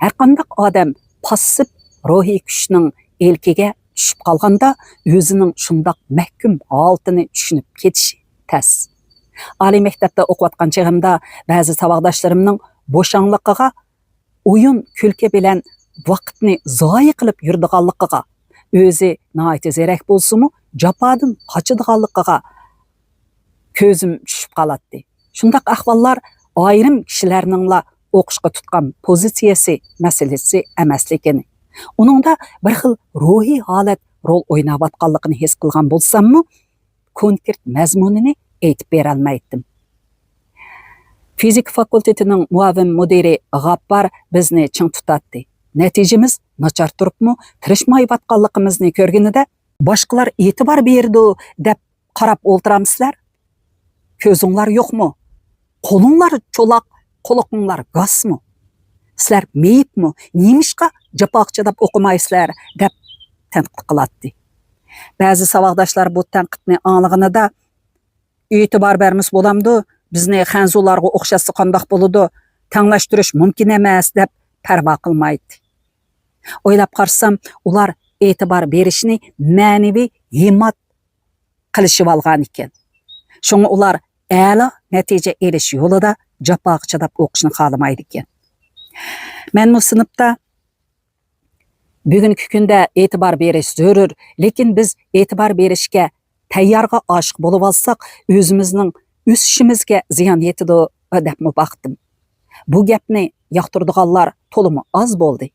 Speaker 1: Har qanday odam passiv ruhiy kuchning elkiga tushib qolganda o'zining shundoq mahkum holatini tushunib ketishi tas. Oliy maktabda o'qiyotgan chog'imda ba'zi saboqdoshlarimning bo'shanligiga, o'yin kulki bilan vaqtni zoyi qilib yurdiganligiga, o'zi nihoyat zerak bo'lsa-mu, jafodan qochadiganligiga ko'zim tushib qoladi. Shundoq ahvollar ayrim kishilarningla o'qishga tutgan pozitsiyasi masalasi emasligini, uningda bir xil ruhiy holat rol o'ynayotganligini his qilgan bo'lsam-mu, konkret mazmunini aytib bera olmaydim. Fizik fakultetining muavin mudiri G'appar bizni ching tutadi. Natijamiz nachar turibmi, tirishmayotganligimizni ko'rganida, boshqalar e'tibor berdi deb qarab o'ltiramsizlar? Ko'zinglar yo'qmi? Qo'linglar cho'loq, quloqinglar g'asmi? Sizlar meyibmi? Nemishqa japoqcha deb o'qimaysizlar deb tanqid qiladi. Ba'zi saboqdoshlar bu tanqidni anglaganida e'tibor bermiz bo'lamdi, bizni xanzularga o'xshasa qandoq bo'ladi, tanglashtirish mumkin emas deb parvo qilmaydi. O'ylab qarsam, ular e'tibor berishni ma'naviy himmat qilishib olgan ekan. Shunga ular a'lo natija elish yo'lida japoqcha deb o'qishni xohlamaydi ekan. Men bu sinfda bugungi kunda e'tibor berish zarur, lekin biz e'tibor berishga tayyorga oshiq bo'lib olsak, o'zimizning o'sishimizga ziyon yetadi deb baqdim. Bu gapni yoqtirdiganlar to'limi oz bo'ldi.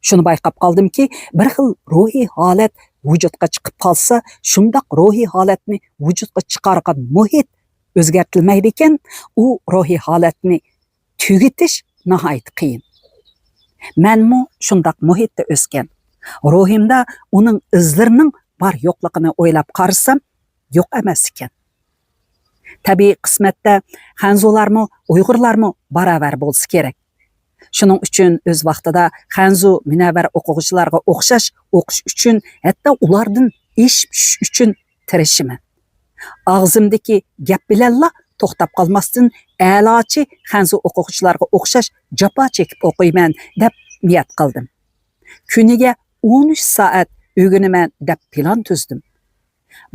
Speaker 1: Shuni bayqab qoldimki, bir xil ruhiy holat vujudga chiqib qolsa, shundoq ruhiy holatni vujudga chiqargan muhit o'zgartilmaydi ekan, u ruhiy holatni tugitish nihoyat qiyin. Menmu shundoq muhitda o'sgan. Ruhimda uning izlarining bor yo'qligini o'ylab qarsam, yo'q emas ekan. Tabiiy qismatda xanzularmi, uyg'urlarmi baravar bo'lsa kerak. Shuning uchun o'z vaqtida xanzu munavvar o'quvchilarga o'xshash o'qish uchun, hatto ulardan eshitish uchun tirishiman. Og'zimdagi gap bilanla to'xtab qolmasdan a'lochi xanzu o'quvchilarga o'xshash jafo chekib o'qiyman deb niyat qildim. Kuniga 13 soat o'g'inaman deb plan tuzdim.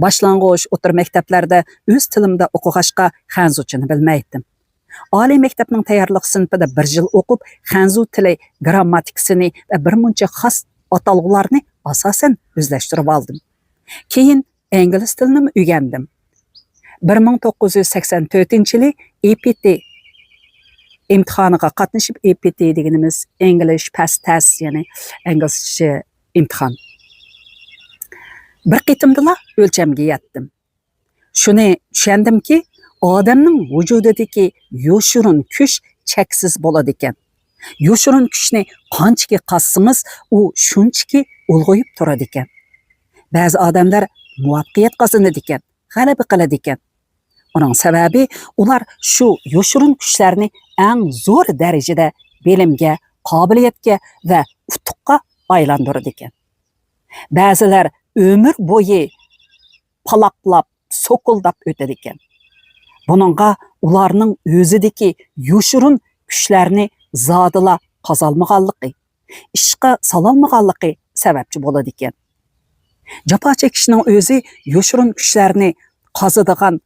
Speaker 1: Boshlang'ich o'tir maktablarda o'z tilimda o'qig'achqa xanzuchini bilmaydim. Oliy maktabning tayyorlik sinfida 1 yil o'qib, xanzu tili grammatikasini va bir muncha xos atalg'ularni asosan o'zlashtirib oldim. Keyin ingliz tilini o'rgandim. 1984-yili APT imtihoniga qatnashib, APT deganimiz English Past Test, ya'ni inglizcha imtihon. Bir qitimdala o'lchamga yetdim. Shuni tushundimki, odamning vujudidagi yo'shurun kuch cheksiz bo'ladi ekan. Yo'shurun kuchni qanchaki qassimiz, u shunchaki ulg'ayib turadi ekan. Ba'zi odamlar muvaffaqiyat qozonadi ekan, g'alaba qiladi ekan. Uning sababi ular shu yo'shurun kuchlarni eng zo'r darajada bilimga, qobiliyatga va utuqqa aylantiradi ekan. Ba'zilar ömür bo'yi palaqlab, so'qildab o'tadi ekan. Buningga ularning o'zidagi yo'shurun kuchlarni zodila qazolmaganligi, ishqa sololmaganligi sababchi bo'ladi ekan. Jafo chekishning o'zi yo'shurun kuchlarni qazadigan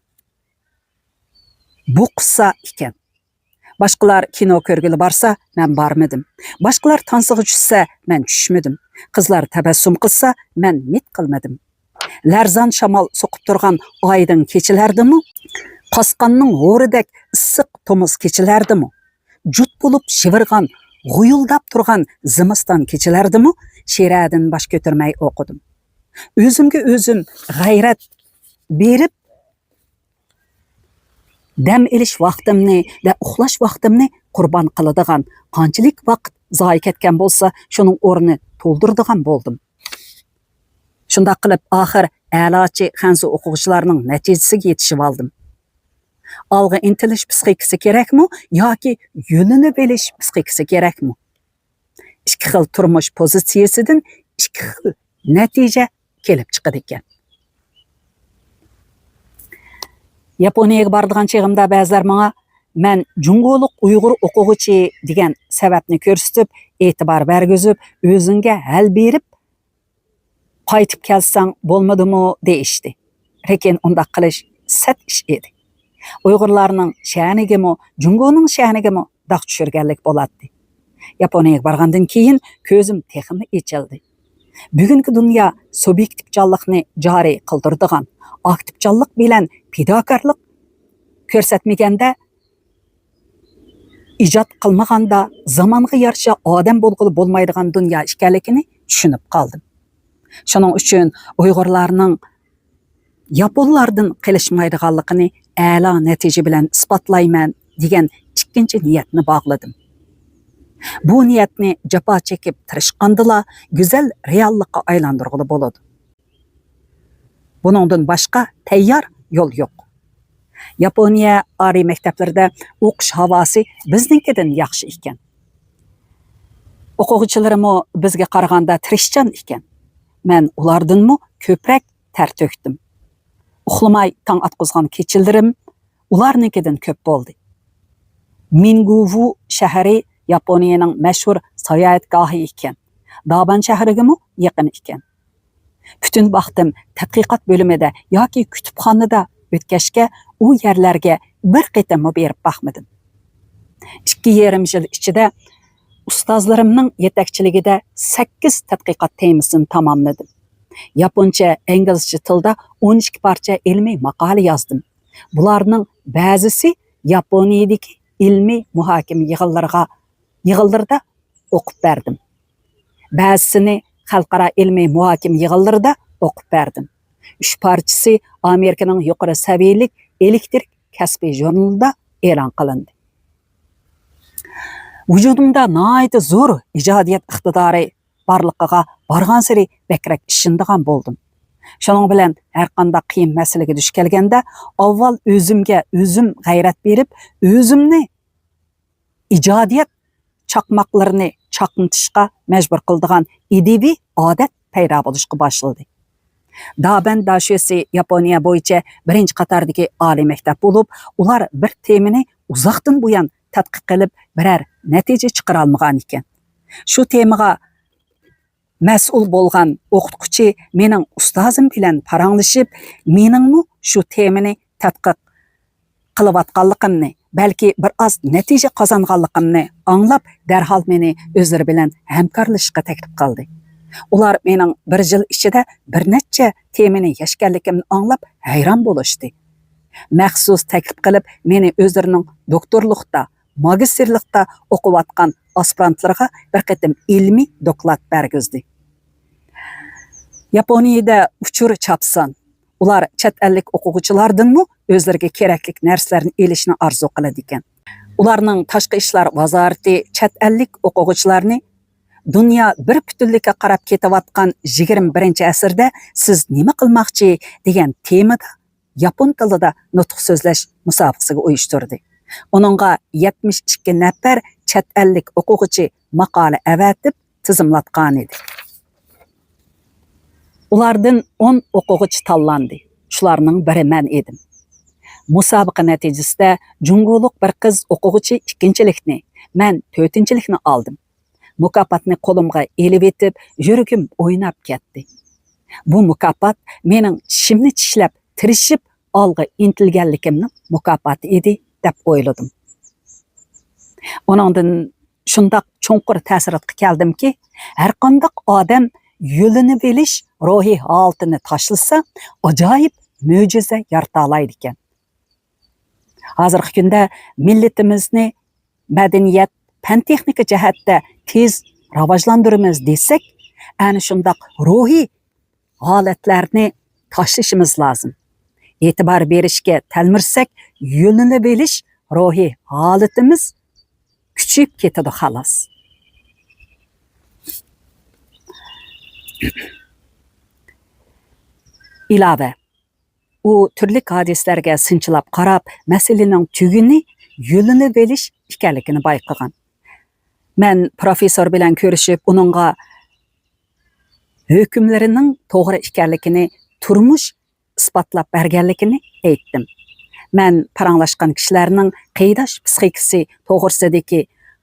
Speaker 1: bu qissa ekan. Boshqalar kino ko'rgili borsa, men bormadim. Boshqalar tansiga tushsa, men tushmadim. Qizlar tabassum qilsa, men mit qilmadim. Larzon shamol so'qib turgan oydin kechilardimi? Qosqonning g'o'ridek issiq tomuz kechilardimi? Jut bo'lib shivirgan, g'uyuldab turgan zimiston kechilardimi? She'radin bosh ko'tarmay o'qidim. O'zimga o'zim g'ayrat berib, dam elish vaqtimni va uxlash vaqtimni qurbon qiladigan, qanchalik vaqt zoyi ketgan bo'lsa, shuning o'rnini to'ldiradigan bo'ldim. Shunda qilib oxir a'lochi xanzu o'quvchilarning natijasiga yetishib oldim. Alg'a intilish psixikasi kerakmi yoki yo'lini bilish psixikasi kerakmi? Ikki xil turmush pozitsiyasidan ikki xil natija kelib chiqadi ekan. Yaponiyaga boradigan cheg'imda ba'zilar menga men jungoliq Uyg'ur o'quvchi degan sababni ko'rsatib, e'tibor bergizib, o'zingga hal berib qaytib kelsang bo'lmadimi deyishdi. Lekin unda qilish sat ish edi. Uyg'urlarning sha'nigami, jungoning sha'nigami dog' tushirganlik bo'ladi. Yaponiyaga borgandan keyin ko'zim texmi echildi. Bugungi dunyo subyektivjonlikni joriy qildiradigan, aktivjonlik bilan fidokorlik ko'rsatmaganda, ijod qilmaganda zamonga yarasha odam bo'lg'ili bo'lmaydigan dunyo ekanligini tushunib qoldim. Shuning uchun Uyg'urlarning yaponlardan qilishmaydiganligini a'lo natija bilan isbotlayman degan ikkinchi niyatni bog'ladim. Bu niyatni jafo chekib tirishqandila go'zal reallikqa aylantirg'ili bo'ladi. Buningdan boshqa tayyor yo'l yo'q. Yaponiya oliy maktablarida o'qish havosi biznikidan yaxshi ekan. O'quvchilarimiz bizga qaraganda tirishchan ekan. Men ulardanmi ko'proq ter to'kdim. Uxlamay tong atqizgan kechilarim ularnikidan ko'p bo'ldi. Minguvu shahri Yaponiyaning mashhur sayohatgohi ekan. Daban shahriga yaqin ekan. Butun vaqtim tadqiqot bo'limida yoki kutubxonada o'tkashga u yerlarga bir qitim berib baxmadim. 2,5 yil ichida ustozlarimning yetakchiligida 8 tadqiqot temasini tamomladim. Yaponcha, inglizcha tilda 12 parcha ilmiy maqola yozdim. Bularning ba'zisi Yaponiyadagi ilmiy muhokama yig'inlarida o'qib berdim. Ba'zisini xalqaro ilmiy muhokama yig'inlarida o'qib berdim. 3 parchasi Amerikaning yuqori saviyali elektrik kasbiy jurnalida e'lon qilindi. Vujudimda nihoyat zo'r ijodiyat iqtidori borligiga borgan sari bakrak ishindigan bo'ldim. Shuning bilan har qanday qiyin masalaga duch kelganda avval o'zimga o'zim g'ayrat berib, o'zimni ijodiyat chaqmoqlarini chaqnatishga majbur qildigan idebiy odat paydo bo'lishga boshladi. Daben Daşösi Yaponiya bo'yicha birinchi qatardagi oliy maktab bo'lib, ular bir temani uzoqdan buyon tadqiq qilib, biror natija chiqara olmagan ekan. Shu temaga mas'ul bo'lgan o'qituvchi mening ustozim bilan paranglashib, meningmi shu temani tadqiq qilayotganligimni, balki bir oz natija qozonganligimni anglab, darhol meni o'zlari bilan hamkorlashishga taklif qildi. Ular mening bir yil ichida bir necha temani yashganligimni anglab hayron bo'lishdi. Maxsus taklif qilib, meni o'zlarining doktorlikda, magistrlikda o'qiyotgan aspirantlarga bir qatim ilmiy doklad bergizdi. Yaponiyada uchur chapsan. Ular chet ellik o'quvchilardanmi o'zlariga kerakli narsalarni elishni orzu qiladi ekan. Ularning tashqi ishlar vazirati chet ellik o'quvchilarni dunyo bir butunlikka qarab ketayotgan 21-asrda siz nima qilmoqchi degan temada yapon tilida nutq so'zlash musobaqasiga uyushtirdi. Uningga 72 nafar chet ellik o'quvchi maqola avatib tizimlatgan edi. Ulardan 10 o'quvchi tanlandi. Shularning biri men edim. Musobaqa natijasida junguluq bir qiz o'quvchi ikkinchilikni, men to'rtinchilikni oldim. Mukofotni qo'limga elib etib, yuragim o'ynab ketdi. Bu mukofot mening tishimni tishlab, tirishib olg'a intilganligimning mukofoti edi deb o'yladim. Ondan shundoq cho'nqur ta'sirotga keldimki, har qanday odam yo'lini bilish ruhiy holatini tashlasa, ajoyib mo'jiza yarata oladi ekan. Hozirgi kunda millatimizni madaniyat, fan texnika jihatda tez rivojlantiramiz desak, ana shundoq ruhiy holatlarni tashlashimiz lozim. E'tibor berishga talmirsak, yo'lini bilish ruhiy holatimiz kuchayib ketadi xolos. Ilova, u turli hadislarga sinchilab qarab, masalaning tuguni yo'lini bilish ekanligini bayqagan. Men professor bilan ko'rishib, uningga hukmlarining to'g'ri ekanligini, turmush isbotlab berganligini aytdim. Men paranglashgan kishilarning qaydash psixikasi to'g'risidagi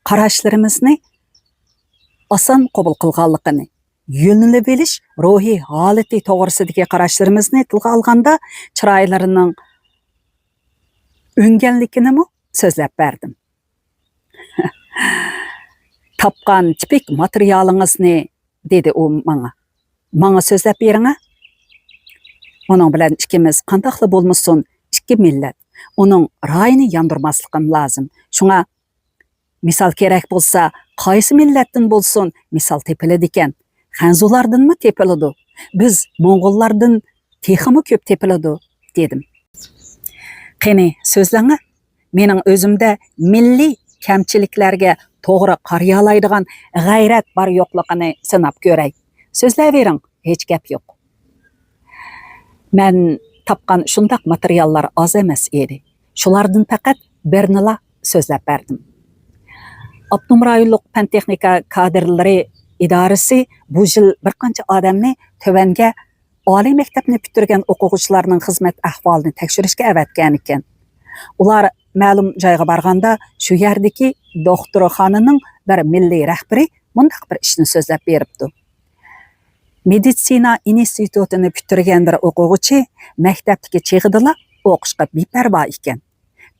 Speaker 1: qarashlarimizni oson qabul qilganligini, yo'lini bilish ruhiy holati to'g'risidagi qarashlarimizni tilga olganda chiroylarining o'nganligini so'zlab berdim. Tapqan tipik materialingizni dedi u menga. Menga so'zlab bering. Onun bilan ikkimiz qandaqli bo'lmasin, ikki millat. Uning rayini yandırmasligim lozim. Shunga misal kerak bo'lsa, qaysi millatdan bo'lsin, misal tepiladi ekan. Xanzulardanmi tepiladi? Biz Mo'ng'ollardan texmi ko'p tepiladi, dedim. Qani, so'zlanga. Mening o'zimda milliy kamchiliklarga to'g'ri qariya oladigan g'ayrat bor yo'qligini sinab ko'ray. So'zlayvering, hech gap yo'q. Men tapqan shundaq materiallar oz emas edi. Shulardan faqat birnila so'zlab berdim. Abnum rayonluq fan texnika kadrlari idorasi bu yil bir qancha odamni tövanga oliy maktabni bitirgan o'quvchilarning xizmat ahvolini tekshirishga avatgan ekan. Ular ma'lum joyga borganda shu yerdagi doktorxonaning bir milliy rahbari mundaq bir ishni so'zlab beribdi. Meditsina institutini bitirgan bir o'quvchi maktabdagi chig'idila o'qishga beparvo ekan.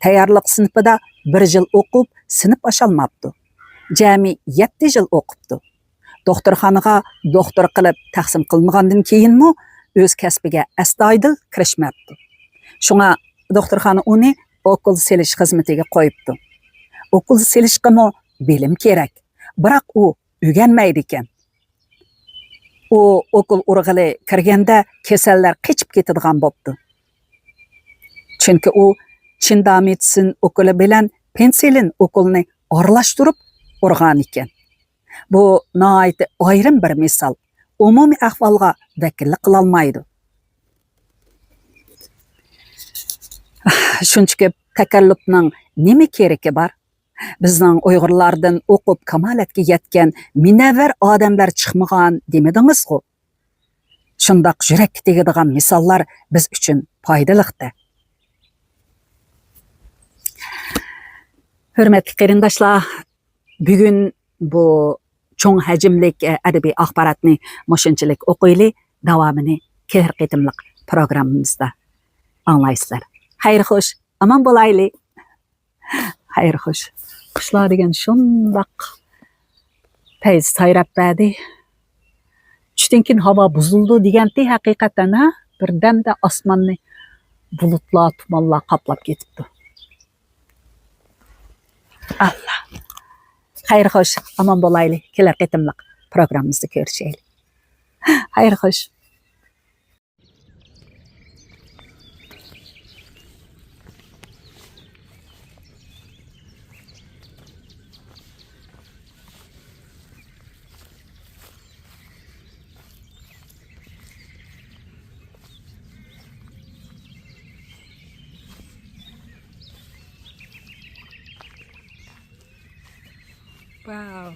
Speaker 1: Tayyorlik sinfida 1 yil o'qib, sinf osholmabdi. Jami 7 yil o'qibdi. Doktorxonaga doktor qilib taqsim qilmagandan keyinmi o'z kasbiga astoydil kirishmabdi. Shunga doktorxona uni o'qul selish xizmatiga qo'yibdi. O'qul selishqimi bilim kerak, biroq u o'rganmaydi ekan. U o'qul urg'ili kirganda kasallar qichib ketadigan bo'pti. Chunki u Chindamitsin o'quli bilan pensilin o'qulni aralashtirib urgan ekan. Bu nihoyat ayrim bir misol. Umumiy ahvolga vakillik qila olmaydi. Shunchaki takallufning nima keragi bor? Bizning Uyg'urlardan o'qib kamolatga yetgan munavvar odamlar chiqmagan demadingiz-ku. Şundaq yurakka tegadigan misollar biz uchun foydaliqda. Hürmetli qarindoshlar, bugun bu cho'ng hajmlik adabiy axborotni mushunchalik o'qiyli, davomini kelir qitimliq programmamizda anglaysizlar. Xayr xo'sh, aman bo'layli. Xayr xo'sh. Qushlar degan shundaq tez sayrab berdi. Tushdan keyin havo buzildi deganda haqiqatan birdamda osmonni bulutlar, tumanlar qoplab ketibdi. Allah. Xayr xo'sh, aman bo'layli. Kelar qitimliq programmamizda ko'rishaylik. Xayr xo'sh. Wow.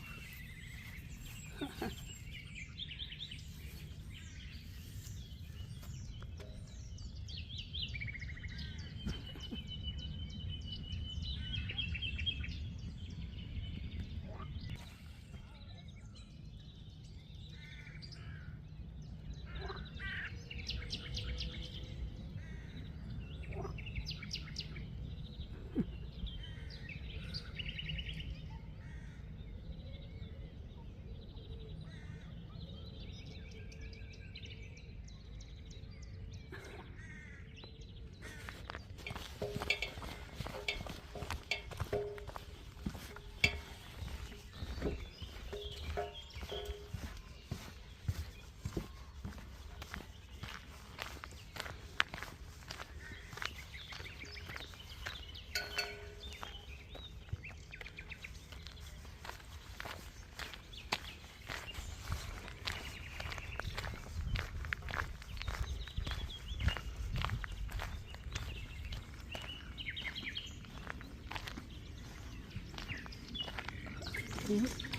Speaker 1: Hı.